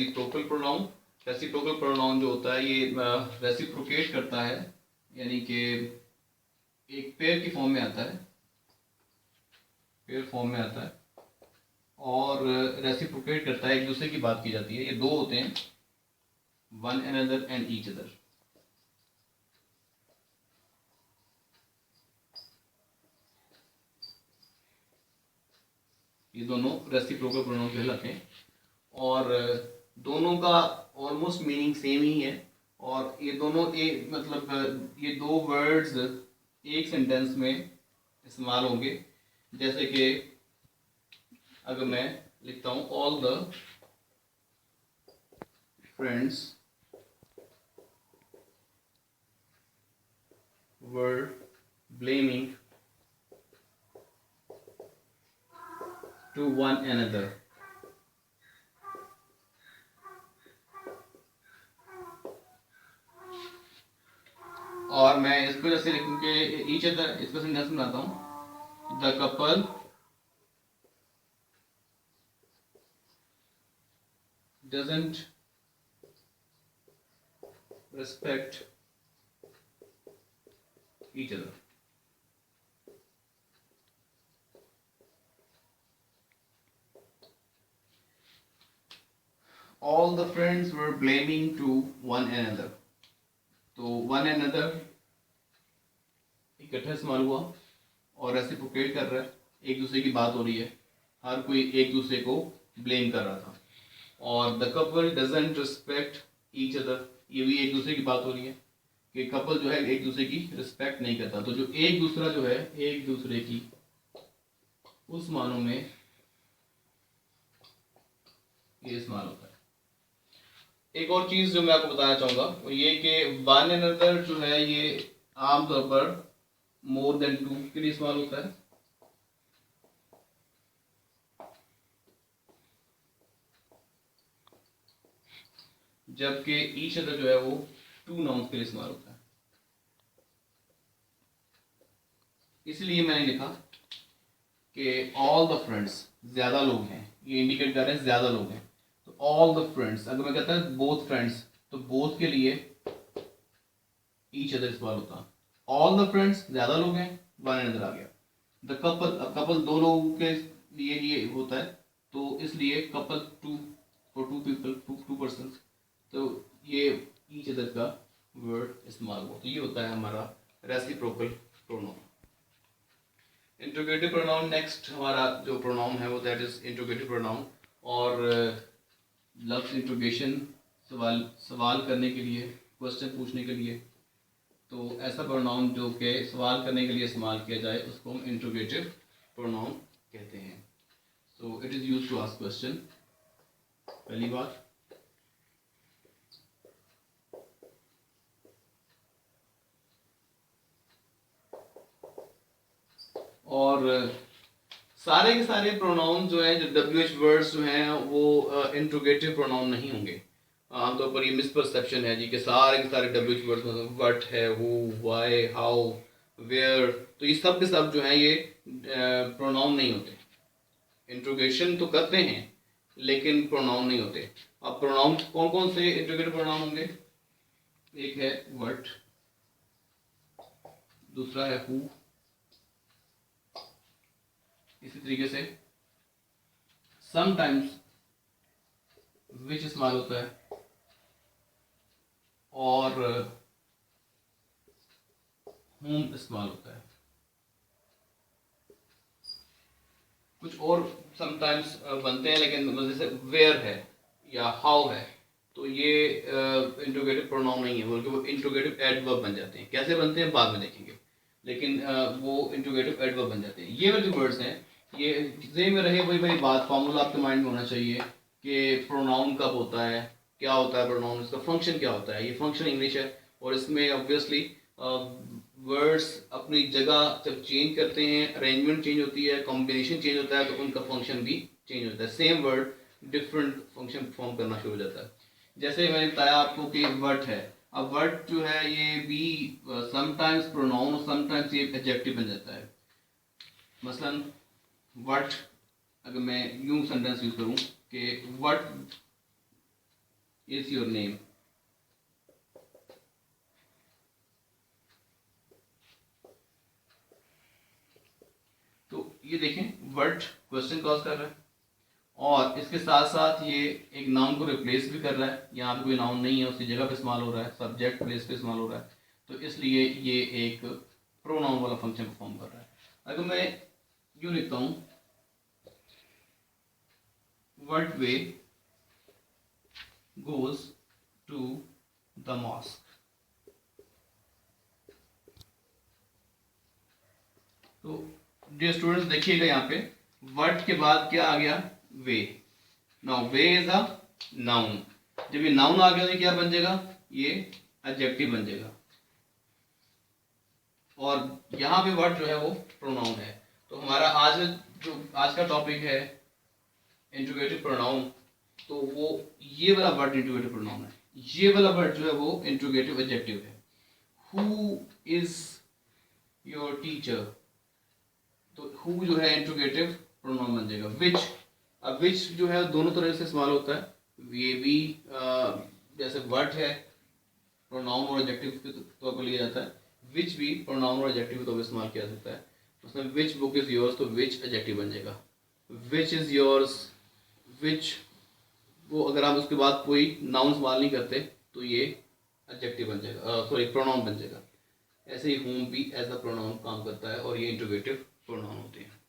Reciprocal pronoun. Reciprocal pronoun जो होता है ये रेसिप्रोकेट करता है, यानी कि एक पेयर की फॉर्म में आता है, पेयर फॉर्म में आता है और रेसिप्रोकेट करता है, एक दूसरे की बात की जाती है। ये दो होते हैं, one another and each other. ये दोनों रेसिप्रोकल प्रोनाउन कहलाते हैं और दोनों का ऑलमोस्ट मीनिंग सेम ही है। और ये दोनों एक मतलब ये दो वर्ड्स एक सेंटेंस में इस्तेमाल होंगे। जैसे कि अगर मैं लिखता हूँ all the friends were blaming to one another, और मैं इसको जैसे लिखूं कि ईच अदर, इसको सेंटेंस बनाता हूं, the couple doesn't respect each other. All the friends were blaming to one another। तो वन अनदर इकट्ठा इस्तेमाल हुआ और रेसिप्रोकेट कर रहा है, एक दूसरे की बात हो रही है, हर कोई एक दूसरे को ब्लेम कर रहा था। और the couple doesn't respect each other, ये भी एक दूसरे की बात हो रही है कि कपल जो है एक दूसरे की रिस्पेक्ट नहीं करता। तो जो एक दूसरा जो है एक दूसरे की, उस मानों में ये इस्तेमाल होता है। एक और चीज जो मैं आपको बताना चाहूंगा वो ये कि वन अनदर जो है ये आमतौर पर मोर देन टू के लिए इस्तेमाल होता है, जबकि ईच अदर जो है वो टू नाउन्स के लिए इस्तेमाल होता है। इसलिए मैंने लिखा कि ऑल द फ्रेंड्स, ज्यादा लोग हैं, ये इंडिकेट कर रहे हैं ज्यादा लोग हैं। तो ऑल द फ्रेंड्स, अगर मैं कहता हूं बोथ फ्रेंड्स, तो बोथ के लिए ईच अदर इस्तेमाल होता है। ऑल द फ्रेंड्स, ज्यादा लोग हैं, वन अनदर आ गया। द कपल, कपल दो लोगों के लिए ये होता है, तो इसलिए couple two, for two people, two person, तो ये ईच अदर का वर्ड इस्तेमाल हुआ। तो ये होता है हमारा reciprocal pronoun. Interrogative pronoun next हमारा जो प्रोनाउन है वो दैट इज इंट्रोगेटिव प्रोनाउन। और लफ्ज इंट्रोगेशन, सवाल करने के लिए, क्वेश्चन पूछने के लिए, तो ऐसा प्रोनाउन जो कि सवाल करने के लिए इस्तेमाल किया जाए उसको हम इंट्रोगेटिव प्रोनाउन कहते हैं। So it is used to ask question, पहली बात। और सारे के सारे प्रोनाउन जो हैं, जो WH वर्ड्स जो हैं वो इंट्रोगेटिव प्रोनाउन नहीं होंगे। आमतौर पर ये मिसपरसेप्शन है जी कि सारे के सारे WH वर्ड्स, मतलब व्हाट है, हु, व्हाई, हाउ, वेयर, तो ये सब के सब जो हैं ये प्रोनाउन नहीं होते। इंट्रोगेशन तो करते हैं लेकिन प्रोनाउन नहीं होते। अब प्रोनाउन कौन कौन से इंट्रोगेटिव प्रोनाउन होंगे? एक है व्हाट, दूसरा है हु, इसी तरीके से समटाइम्स विच इस्तेमाल होता है और whom इस्तेमाल होता है। कुछ और समटाइम्स बनते हैं लेकिन जैसे वेयर है या हाउ है, तो ये इंट्रोगेटिव प्रोनाउन नहीं है, बल्कि वो इंट्रोगेटिव एडवर्ब बन जाते हैं। कैसे बनते हैं बाद में देखेंगे, लेकिन वो इंट्रोगेटिव एडवर्ब बन जाते हैं। ये वाले जो वर्ड्स हैं ये जेहन में रहे, वही बात, फार्मूला आपके माइंड में होना चाहिए कि प्रोनाउन कब होता है, क्या होता है प्रोनाउन, इसका फंक्शन क्या होता है। ये फंक्शन इंग्लिश है और इसमें ऑब्वियसली वर्ड्स अपनी जगह जब चेंज करते हैं, अरेंजमेंट चेंज होती है, कॉम्बिनेशन चेंज होता है, तो उनका फंक्शन भी चेंज होता है। Same word different function perform करना शुरू हो जाता है। जैसे मैंने बताया आपको कि वर्ड है, अब वर्ड जो है ये भी समटाइम्स प्रोनाउन और समटाइम्स ये एडजेक्टिव बन जाता है। मसलन व्हाट, अगर मैं यूं सेंटेंस यूज करूं कि व्हाट इज योर नेम। तो ये देखें वर्ड क्वेश्चन कॉज कर रहा है और इसके साथ साथ ये एक नाउन को रिप्लेस भी कर रहा है। यहाँ पे कोई नाउन नहीं है, उसकी जगह पे इस्तेमाल हो रहा है, सब्जेक्ट प्लेस पे इस्तेमाल हो रहा है, तो इसलिए ये एक प्रोनाउन वाला फंक्शन परफॉर्म कर रहा है। अगर मैं यूँ लिखता हूँ what way goes to the mosque, तो डियर स्टूडेंट्स देखिएगा यहाँ पे वर्ड के बाद क्या आ गया, way. Now way is a noun. जब ये नाउन आ गया तो क्या बन जाएगा, ये एडजेक्टिव बन जाएगा। और यहाँ पे वर्ड जो है वो प्रोनाउन है। तो हमारा आज का टॉपिक है इंट्रोगेटिव प्रोनाउन, तो वो ये वाला वर्ड इंट्रोगेटिव प्रोनाउन है। ये वाला वर्ड जो है वो इंट्रोगेटिव एडजेक्टिव है। हु इज योर टीचर, तो हु जो है इंट्रोगेटिव प्रोनाउन बन जाएगा। विच, अब विच जो है दोनों तरह से इस्तेमाल होता है। ये भी जैसे वर्ड है प्रोनाउन और एडजेक्टिव के तौर पर लिया जाता है, विच भी प्रोनाउन और एडजेक्टिव के तौर पर इस्तेमाल किया जाता है। उसमें विच बुक इज योर्स, तो विच एडजेक्टिव बन जाएगा। विच इज योर्स, विच, वो अगर आप उसके बाद कोई नाउन इस्तेमाल नहीं करते तो ये एडजेक्टिव बन जाएगा, सॉरी प्रोनाउन बन जाएगा। ऐसे ही होम भी एज अ प्रोनाउन काम करता है और ये इंट्रोगेटिव प्रोनाउन होते हैं।